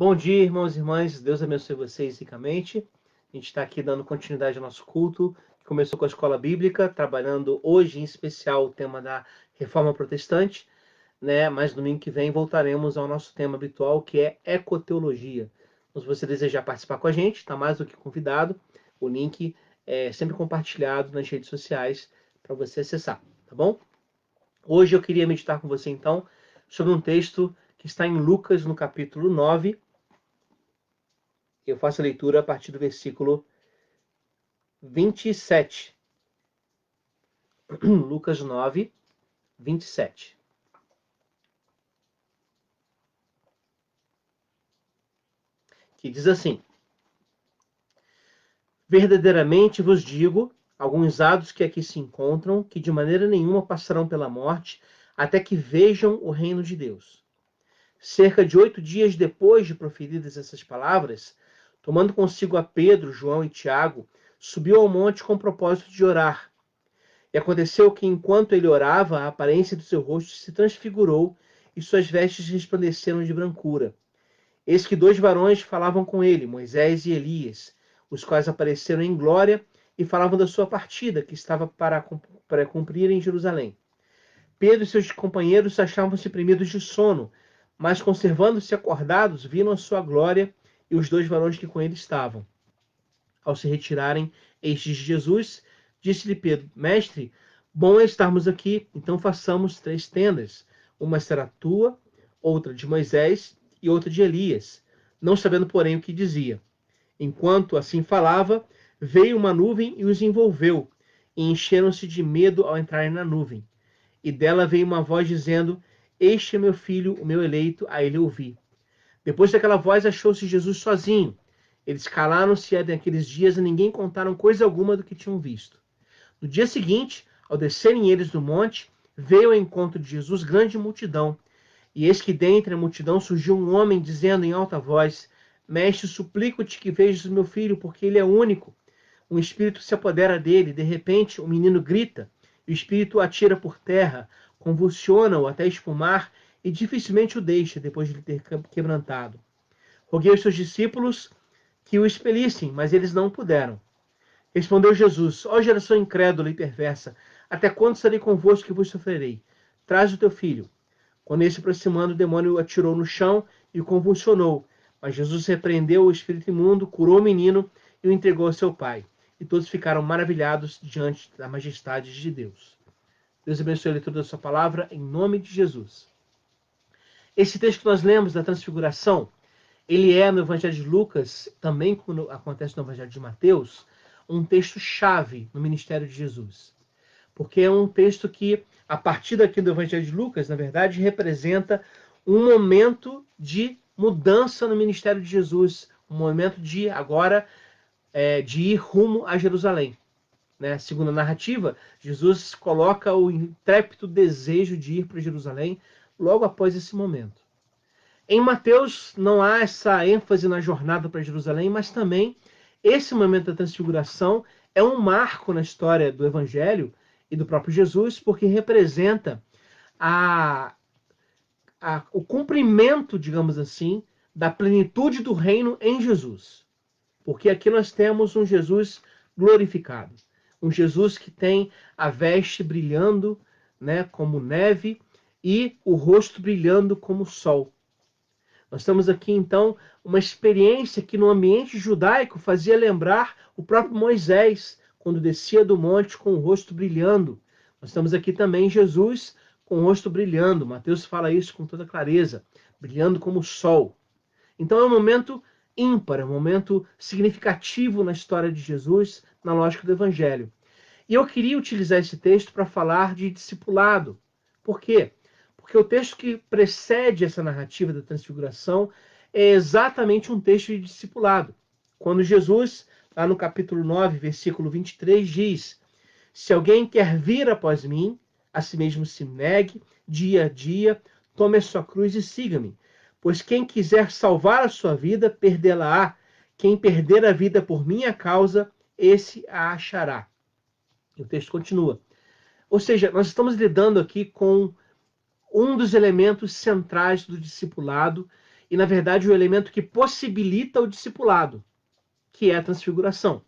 Bom dia, irmãos e irmãs. Deus abençoe vocês ricamente. A gente está aqui dando continuidade ao nosso culto, que começou com a escola bíblica, trabalhando hoje em especial o tema da Reforma Protestante, né? Mas domingo que vem voltaremos ao nosso tema habitual, que é ecoteologia. Então, se você desejar participar com a gente, está mais do que convidado. O link é sempre compartilhado nas redes sociais para você acessar, tá bom? Hoje eu queria meditar com você, então, sobre um texto que está em Lucas, no capítulo 9. Eu faço a leitura a partir do versículo 27. Lucas 9, 27. Que diz assim: Verdadeiramente vos digo, alguns atos que aqui se encontram, que de maneira nenhuma passarão pela morte, até que vejam o reino de Deus. Cerca de 8 dias depois de proferidas essas palavras, tomando consigo a Pedro, João e Tiago, subiu ao monte com o propósito de orar. E aconteceu que, enquanto ele orava, a aparência do seu rosto se transfigurou e suas vestes resplandeceram de brancura. Eis que 2 varões falavam com ele, Moisés e Elias, os quais apareceram em glória e falavam da sua partida, que estava para cumprir em Jerusalém. Pedro e seus companheiros achavam-se oprimidos de sono, mas, conservando-se acordados, viram a sua glória e os 2 varões que com ele estavam. Ao se retirarem estes de Jesus, disse-lhe Pedro: Mestre, bom é estarmos aqui, então façamos 3 tendas. Uma será tua, outra de Moisés e outra de Elias. Não sabendo, porém, o que dizia. Enquanto assim falava, veio uma nuvem e os envolveu, e encheram-se de medo ao entrarem na nuvem. E dela veio uma voz dizendo: Este é meu filho, o meu eleito, a ele ouvi. Depois daquela voz, achou-se Jesus sozinho. Eles calaram-se naqueles dias e ninguém contaram coisa alguma do que tinham visto. No dia seguinte, ao descerem eles do monte, veio ao encontro de Jesus grande multidão. E eis que dentre a multidão surgiu um homem dizendo em alta voz: Mestre, suplico-te que vejas o meu filho, porque ele é único. Um espírito se apodera dele. De repente, o menino grita. O espírito o atira por terra, convulsiona-o até espumar e dificilmente o deixa depois de lhe ter quebrantado. Roguei aos seus discípulos que o expelissem, mas eles não puderam. Respondeu Jesus: Ó geração incrédula e perversa, até quando estarei convosco que vos sofrerei? Traz o teu filho. Quando ele se aproximando, o demônio o atirou no chão e o convulsionou. Mas Jesus repreendeu o espírito imundo, curou o menino e o entregou ao seu pai. E todos ficaram maravilhados diante da majestade de Deus. Deus abençoe a leitura da sua palavra, em nome de Jesus. Esse texto que nós lemos da transfiguração, ele é no Evangelho de Lucas, também como acontece no Evangelho de Mateus, um texto-chave no ministério de Jesus. Porque é um texto que, a partir daqui do Evangelho de Lucas, na verdade, representa um momento de mudança no ministério de Jesus, um momento de, agora, de ir rumo a Jerusalém. Né? Segundo a narrativa, Jesus coloca o intrépido desejo de ir para Jerusalém logo após esse momento. Em Mateus não há essa ênfase na jornada para Jerusalém, mas também esse momento da transfiguração é um marco na história do Evangelho e do próprio Jesus, porque representa o cumprimento, digamos assim, da plenitude do reino em Jesus. Porque aqui nós temos um Jesus glorificado, um Jesus que tem a veste brilhando, né, como neve e o rosto brilhando como sol. Nós temos aqui, então, uma experiência que no ambiente judaico fazia lembrar o próprio Moisés, quando descia do monte com o rosto brilhando. Nós temos aqui também Jesus com o rosto brilhando. Mateus fala isso com toda clareza, brilhando como o sol. Então é um momento ímpar, é um momento significativo na história de Jesus, na lógica do Evangelho. E eu queria utilizar esse texto para falar de discipulado. Por quê? Porque o texto que precede essa narrativa da transfiguração é exatamente um texto de discipulado. Quando Jesus, lá no capítulo 9, versículo 23, diz: Se alguém quer vir após mim, a si mesmo se negue, dia a dia, tome a sua cruz e siga-me. Pois quem quiser salvar a sua vida, perdê-la-á. Quem perder a vida por minha causa, esse a achará. E o texto continua. Ou seja, nós estamos lidando aqui com um dos elementos centrais do discipulado e, na verdade, o elemento que possibilita o discipulado, que é a transfiguração.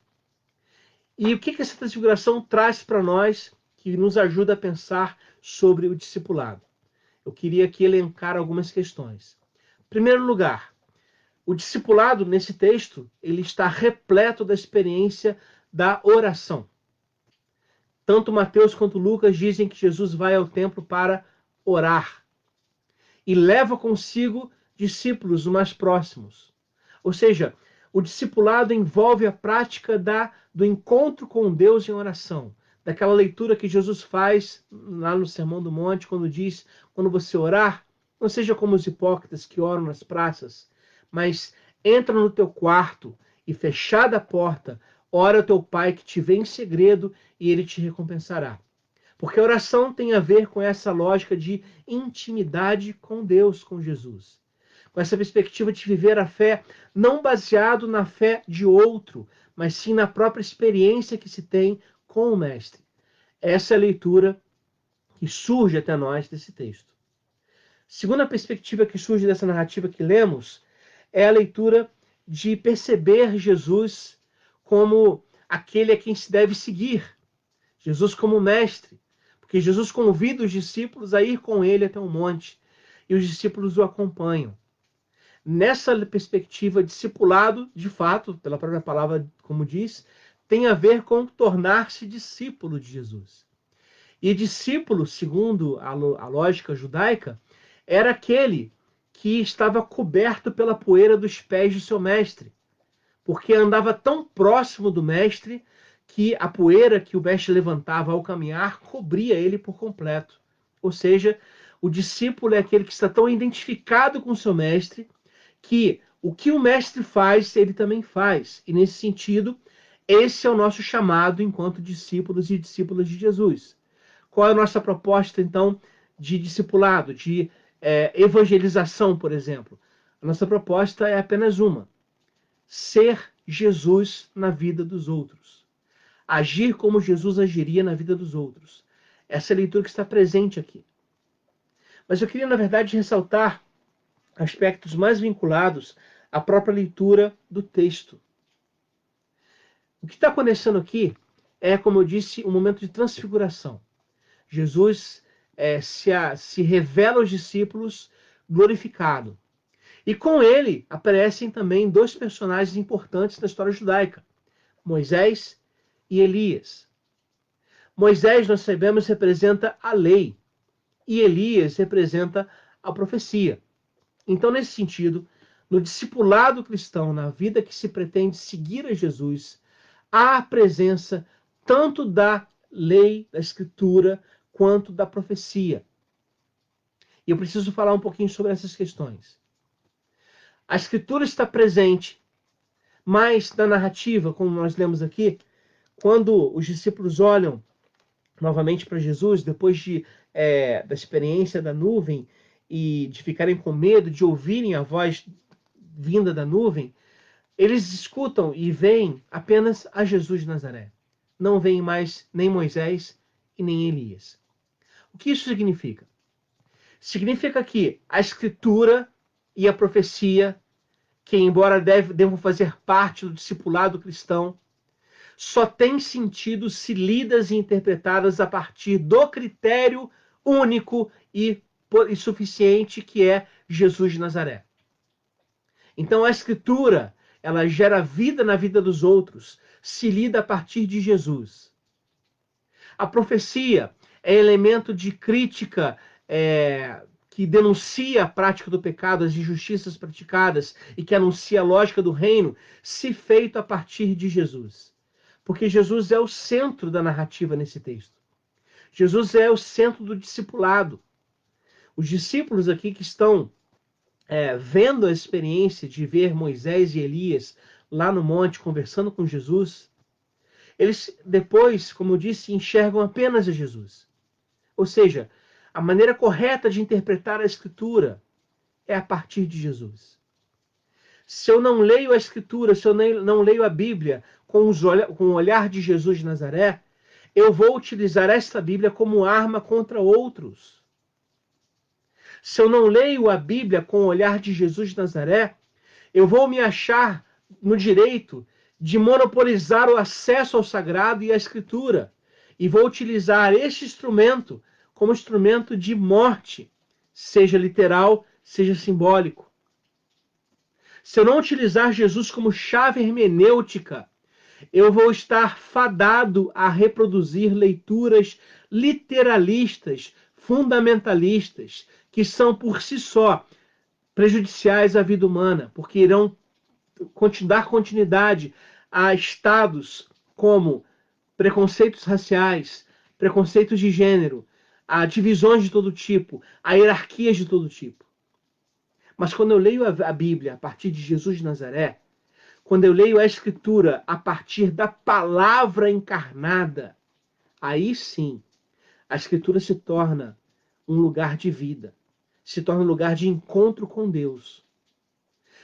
E o que essa transfiguração traz para nós que nos ajuda a pensar sobre o discipulado? Eu queria aqui elencar algumas questões. Em primeiro lugar, o discipulado, nesse texto, ele está repleto da experiência da oração. Tanto Mateus quanto Lucas dizem que Jesus vai ao templo para orar e leva consigo discípulos mais próximos. Ou seja, o discipulado envolve a prática do encontro com Deus em oração, daquela leitura que Jesus faz lá no Sermão do Monte, quando diz, quando você orar, não seja como os hipócritas que oram nas praças, mas entra no teu quarto e, fechada a porta, ora ao teu Pai que te vê em segredo e ele te recompensará. Porque a oração tem a ver com essa lógica de intimidade com Deus, com Jesus. Com essa perspectiva de viver a fé não baseado na fé de outro, mas sim na própria experiência que se tem com o Mestre. Essa é a leitura que surge até nós desse texto. Segunda perspectiva que surge dessa narrativa que lemos é a leitura de perceber Jesus como aquele a quem se deve seguir. Jesus como mestre. Porque Jesus convida os discípulos a ir com ele até o monte. E os discípulos o acompanham. Nessa perspectiva, discipulado, de fato, pela própria palavra, como diz, tem a ver com tornar-se discípulo de Jesus. E discípulo, segundo a lógica judaica, era aquele que estava coberto pela poeira dos pés do seu mestre, porque andava tão próximo do mestre que a poeira que o mestre levantava ao caminhar cobria ele por completo. Ou seja, o discípulo é aquele que está tão identificado com o seu mestre que o que o mestre faz, ele também faz. E nesse sentido, esse é o nosso chamado enquanto discípulos e discípulas de Jesus. Qual é a nossa proposta, então, de discipulado, de evangelização, por exemplo? A nossa proposta é apenas uma: ser Jesus na vida dos outros. Agir como Jesus agiria na vida dos outros. Essa é a leitura que está presente aqui. Mas eu queria, na verdade, ressaltar aspectos mais vinculados à própria leitura do texto. O que está acontecendo aqui é, como eu disse, um momento de transfiguração. Jesus se revela aos discípulos glorificado. E com ele aparecem também dois personagens importantes da história judaica: Moisés e Elias. Moisés, nós sabemos, representa a lei, e Elias representa a profecia. Então, nesse sentido, no discipulado cristão, na vida que se pretende seguir a Jesus, há a presença tanto da lei, da escritura, quanto da profecia. E eu preciso falar um pouquinho sobre essas questões. A escritura está presente, mas na narrativa, como nós lemos aqui, quando os discípulos olham novamente para Jesus, depois da experiência da nuvem e de ficarem com medo, de ouvirem a voz vinda da nuvem, eles escutam e veem apenas a Jesus de Nazaré. Não veem mais nem Moisés e nem Elias. O que isso significa? Significa que a escritura e a profecia, que embora devam fazer parte do discipulado cristão, só têm sentido se lidas e interpretadas a partir do critério único e suficiente que é Jesus de Nazaré. Então a escritura, ela gera vida na vida dos outros, se lida a partir de Jesus. A profecia é elemento de crítica que denuncia a prática do pecado, as injustiças praticadas e que anuncia a lógica do reino, se feito a partir de Jesus. Porque Jesus é o centro da narrativa nesse texto. Jesus é o centro do discipulado. Os discípulos aqui que estão vendo a experiência de ver Moisés e Elias lá no monte conversando com Jesus, eles depois, como eu disse, enxergam apenas a Jesus. Ou seja, a maneira correta de interpretar a Escritura é a partir de Jesus. Se eu não leio a Escritura, se eu não leio a Bíblia com o olhar de Jesus de Nazaré, eu vou utilizar esta Bíblia como arma contra outros. Se eu não leio a Bíblia com o olhar de Jesus de Nazaré, eu vou me achar no direito de monopolizar o acesso ao sagrado e à Escritura. E vou utilizar este instrumento como instrumento de morte, seja literal, seja simbólico. Se eu não utilizar Jesus como chave hermenêutica, eu vou estar fadado a reproduzir leituras literalistas, fundamentalistas, que são por si só prejudiciais à vida humana, porque irão dar continuidade a estados como preconceitos raciais, preconceitos de gênero, a divisões de todo tipo, a hierarquias de todo tipo. Mas quando eu leio a Bíblia a partir de Jesus de Nazaré, quando eu leio a Escritura a partir da palavra encarnada, aí sim, a Escritura se torna um lugar de vida, se torna um lugar de encontro com Deus.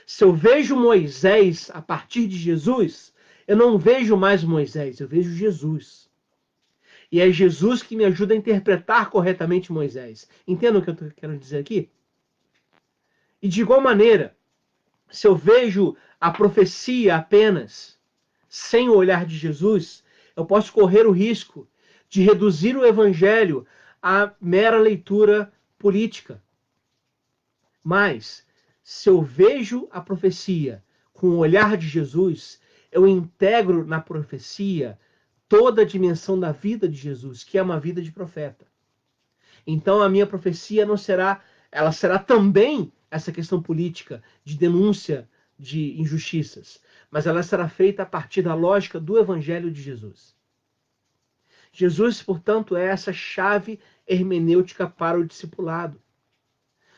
Se eu vejo Moisés a partir de Jesus, eu não vejo mais Moisés, eu vejo Jesus. E é Jesus que me ajuda a interpretar corretamente Moisés. Entendam o que eu quero dizer aqui? E de igual maneira, se eu vejo a profecia apenas sem o olhar de Jesus, eu posso correr o risco de reduzir o evangelho a mera leitura política. Mas, se eu vejo a profecia com o olhar de Jesus, eu integro na profecia toda a dimensão da vida de Jesus, que é uma vida de profeta. Então a minha profecia não será, ela será também essa questão política de denúncia de injustiças, mas ela será feita a partir da lógica do Evangelho de Jesus. Jesus, portanto, é essa chave hermenêutica para o discipulado.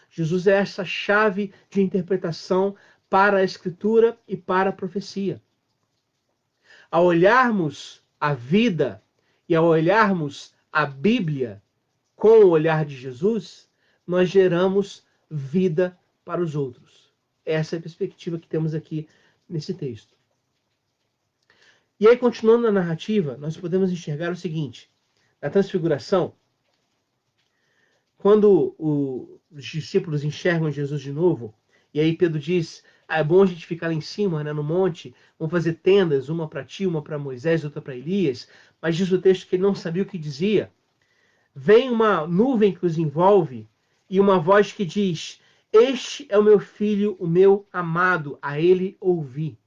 Jesus é essa chave de interpretação para a Escritura e para a profecia. Ao olharmos a vida e ao olharmos a Bíblia com o olhar de Jesus, nós geramos vida para os outros. Essa é a perspectiva que temos aqui nesse texto. E aí, continuando na narrativa, nós podemos enxergar o seguinte: na transfiguração, quando os discípulos enxergam Jesus de novo, e aí Pedro diz: é bom a gente ficar lá em cima, né, no monte, vamos fazer tendas, uma para ti, uma para Moisés, outra para Elias, mas diz o texto que ele não sabia o que dizia. Vem uma nuvem que os envolve e uma voz que diz: este é o meu filho, o meu amado, a ele ouvi.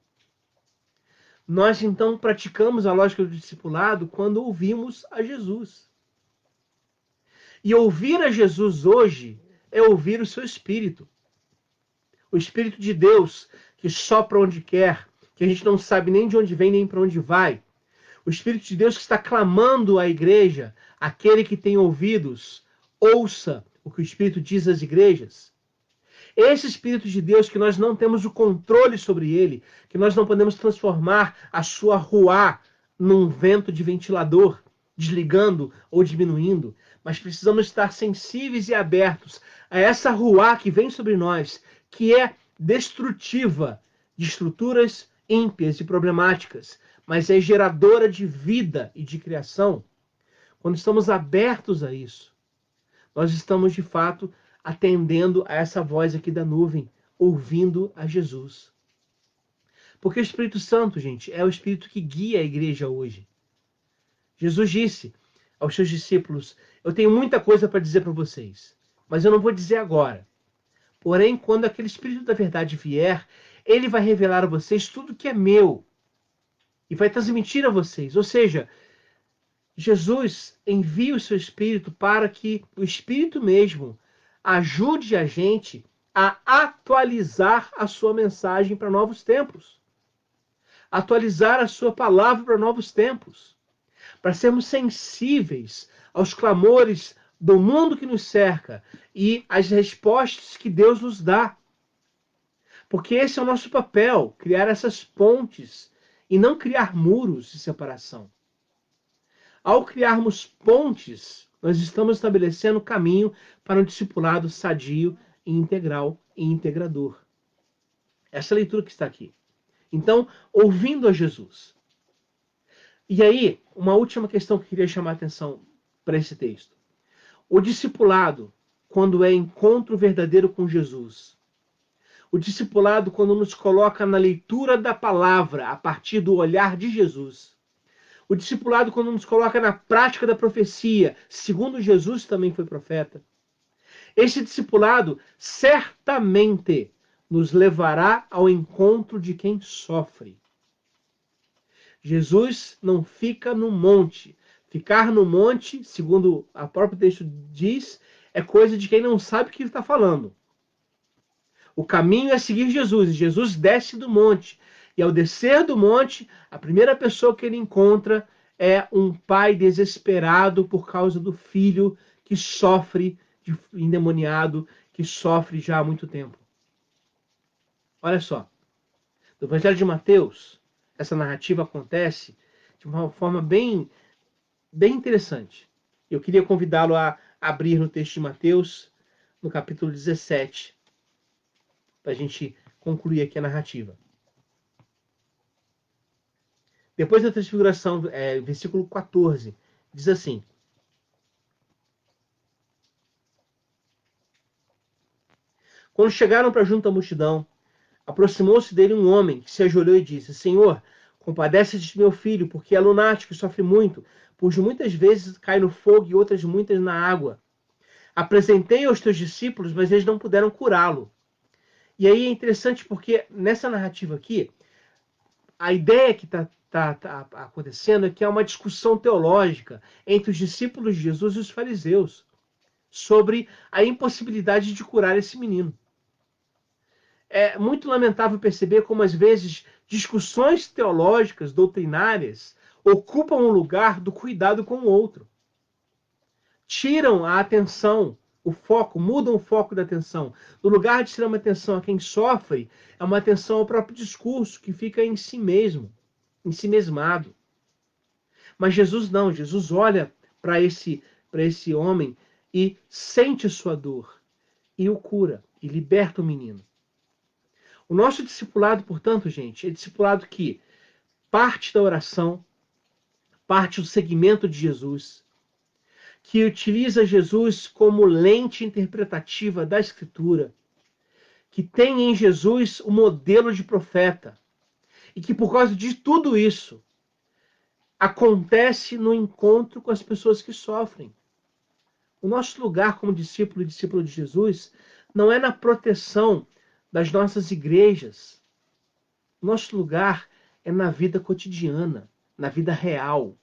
Nós então praticamos a lógica do discipulado quando ouvimos a Jesus. E ouvir a Jesus hoje é ouvir o seu Espírito. O Espírito de Deus que sopra onde quer, que a gente não sabe nem de onde vem nem para onde vai. O Espírito de Deus que está clamando à igreja, aquele que tem ouvidos, ouça o que o Espírito diz às igrejas. Esse Espírito de Deus que nós não temos o controle sobre ele, que nós não podemos transformar a sua ruá num vento de ventilador, desligando ou diminuindo, mas precisamos estar sensíveis e abertos a essa ruá que vem sobre nós, que é destrutiva de estruturas ímpias e problemáticas, mas é geradora de vida e de criação. Quando estamos abertos a isso, nós estamos de fato atendendo a essa voz aqui da nuvem, ouvindo a Jesus. Porque o Espírito Santo, gente, é o Espírito que guia a igreja hoje. Jesus disse aos seus discípulos: eu tenho muita coisa para dizer para vocês, mas eu não vou dizer agora. Porém, quando aquele Espírito da verdade vier, ele vai revelar a vocês tudo que é meu e vai transmitir a vocês. Ou seja, Jesus envia o seu Espírito para que o Espírito mesmo ajude a gente a atualizar a sua mensagem para novos tempos. Atualizar a sua palavra para novos tempos. Para sermos sensíveis aos clamores do mundo que nos cerca e às respostas que Deus nos dá. Porque esse é o nosso papel, criar essas pontes e não criar muros de separação. Ao criarmos pontes, nós estamos estabelecendo caminho para um discipulado sadio e integral e integrador. Essa leitura que está aqui. Então, ouvindo a Jesus. E aí, uma última questão que eu queria chamar a atenção para esse texto. O discipulado quando é encontro verdadeiro com Jesus. O discipulado, quando nos coloca na leitura da palavra, a partir do olhar de Jesus. O discipulado, quando nos coloca na prática da profecia, segundo Jesus também foi profeta. Este discipulado certamente nos levará ao encontro de quem sofre. Jesus não fica no monte. Ficar no monte, segundo o próprio texto diz, é coisa de quem não sabe o que está falando. O caminho é seguir Jesus. Jesus desce do monte. E ao descer do monte, a primeira pessoa que ele encontra é um pai desesperado por causa do filho que sofre, endemoniado, que sofre já há muito tempo. Olha só. No Evangelho de Mateus, essa narrativa acontece de uma forma bem interessante. Eu queria convidá-lo a abrir no texto de Mateus, no capítulo 17, para a gente concluir aqui a narrativa. Depois da transfiguração, versículo 14, diz assim: Quando chegaram para junto à multidão, aproximou-se dele um homem que se ajoelhou e disse: Senhor, compadece-te de meu filho, porque é lunático e sofre muito, pois muitas vezes cai no fogo e outras muitas na água. Apresentei aos teus discípulos, mas eles não puderam curá-lo. E aí é interessante porque nessa narrativa aqui, a ideia que está acontecendo é que há uma discussão teológica entre os discípulos de Jesus e os fariseus sobre a impossibilidade de curar esse menino. É muito lamentável perceber como, às vezes, discussões teológicas, doutrinárias, ocupam um lugar do cuidado com o outro. Tiram a atenção, o foco, mudam o foco da atenção. No lugar de ser uma atenção a quem sofre, é uma atenção ao próprio discurso, que fica em si mesmo, em si mesmado. Mas Jesus não, Jesus olha para esse homem e sente sua dor, e o cura, e liberta o menino. O nosso discipulado, portanto, gente, é discipulado que parte da oração, parte do seguimento de Jesus, que utiliza Jesus como lente interpretativa da Escritura, que tem em Jesus o modelo de profeta, e que por causa de tudo isso, acontece no encontro com as pessoas que sofrem. O nosso lugar como discípulo e discípulo de Jesus não é na proteção das nossas igrejas. O nosso lugar é na vida cotidiana, na vida real.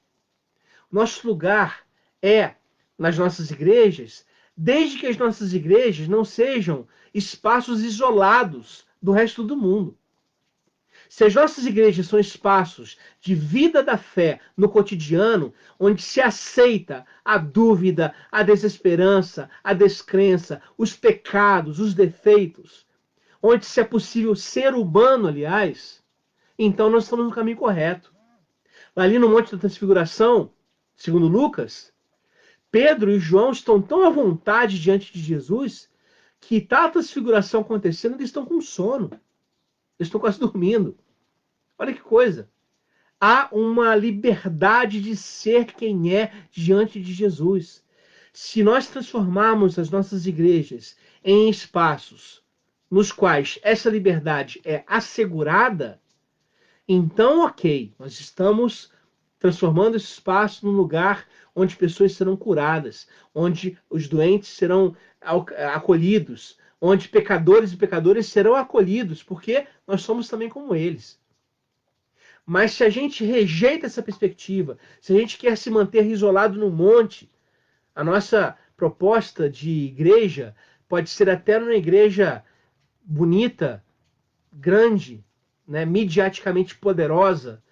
O nosso lugar é nas nossas igrejas, desde que as nossas igrejas não sejam espaços isolados do resto do mundo. Se as nossas igrejas são espaços de vida da fé no cotidiano, onde se aceita a dúvida, a desesperança, a descrença, os pecados, os defeitos, onde se é possível ser humano, aliás, então nós estamos no caminho correto. Ali no Monte da Transfiguração, segundo Lucas, Pedro e João estão tão à vontade diante de Jesus que está a transfiguração acontecendo, eles estão com sono. Eles estão quase dormindo. Olha que coisa. Há uma liberdade de ser quem é diante de Jesus. Se nós transformarmos as nossas igrejas em espaços nos quais essa liberdade é assegurada, então, ok, nós estamos transformando esse espaço num lugar onde pessoas serão curadas, onde os doentes serão acolhidos, onde pecadores e pecadoras serão acolhidos, porque nós somos também como eles. Mas se a gente rejeita essa perspectiva, se a gente quer se manter isolado no monte, a nossa proposta de igreja pode ser até uma igreja bonita, grande, né, midiaticamente poderosa,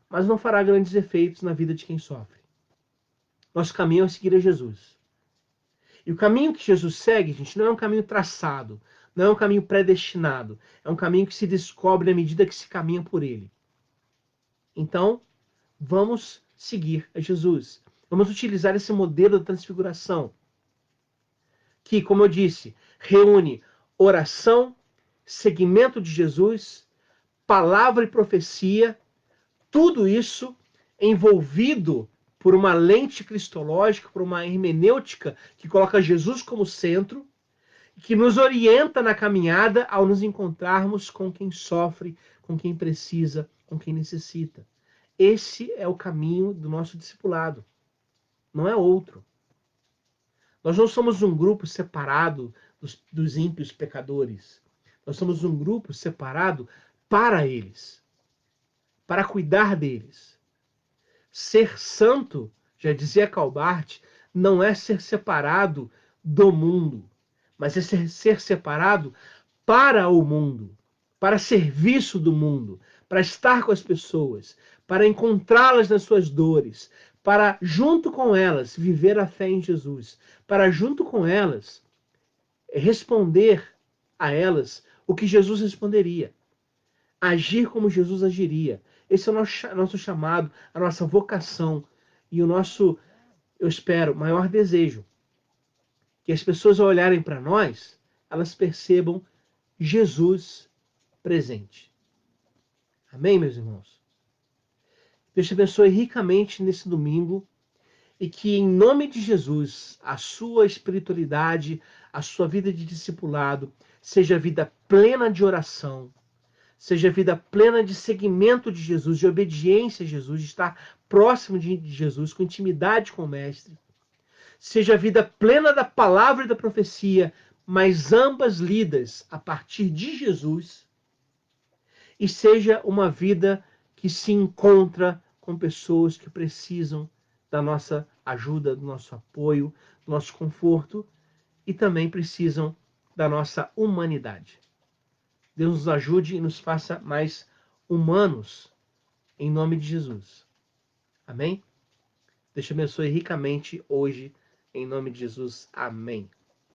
mas não fará grandes efeitos na vida de quem sofre. Nosso caminho é seguir a Jesus. E o caminho que Jesus segue, gente, não é um caminho traçado, não é um caminho predestinado, é um caminho que se descobre à medida que se caminha por ele. Então, vamos seguir a Jesus. Vamos utilizar esse modelo da transfiguração, que, como eu disse, reúne oração, seguimento de Jesus, palavra e profecia, tudo isso envolvido por uma lente cristológica, por uma hermenêutica que coloca Jesus como centro, que nos orienta na caminhada ao nos encontrarmos com quem sofre, com quem precisa, com quem necessita. Esse é o caminho do nosso discipulado, não é outro. Nós não somos um grupo separado dos ímpios pecadores. Nós somos um grupo separado para eles, para cuidar deles. Ser santo, já dizia Calbart, não é ser separado do mundo, mas é ser separado para o mundo, para serviço do mundo, para estar com as pessoas, para encontrá-las nas suas dores, para, junto com elas, viver a fé em Jesus, para, junto com elas, responder a elas o que Jesus responderia, agir como Jesus agiria. Esse é o nosso chamado, a nossa vocação e o nosso, eu espero, maior desejo. Que as pessoas, ao olharem para nós, elas percebam Jesus presente. Amém, meus irmãos? Deus te abençoe ricamente nesse domingo e que, em nome de Jesus, a sua espiritualidade, a sua vida de discipulado, seja vida plena de oração, seja vida plena de seguimento de Jesus, de obediência a Jesus, de estar próximo de Jesus, com intimidade com o Mestre. Seja vida plena da palavra e da profecia, mas ambas lidas a partir de Jesus. E seja uma vida que se encontra com pessoas que precisam da nossa ajuda, do nosso apoio, do nosso conforto e também precisam da nossa humanidade. Deus nos ajude e nos faça mais humanos, em nome de Jesus. Amém? Deus te abençoe ricamente hoje, em nome de Jesus. Amém.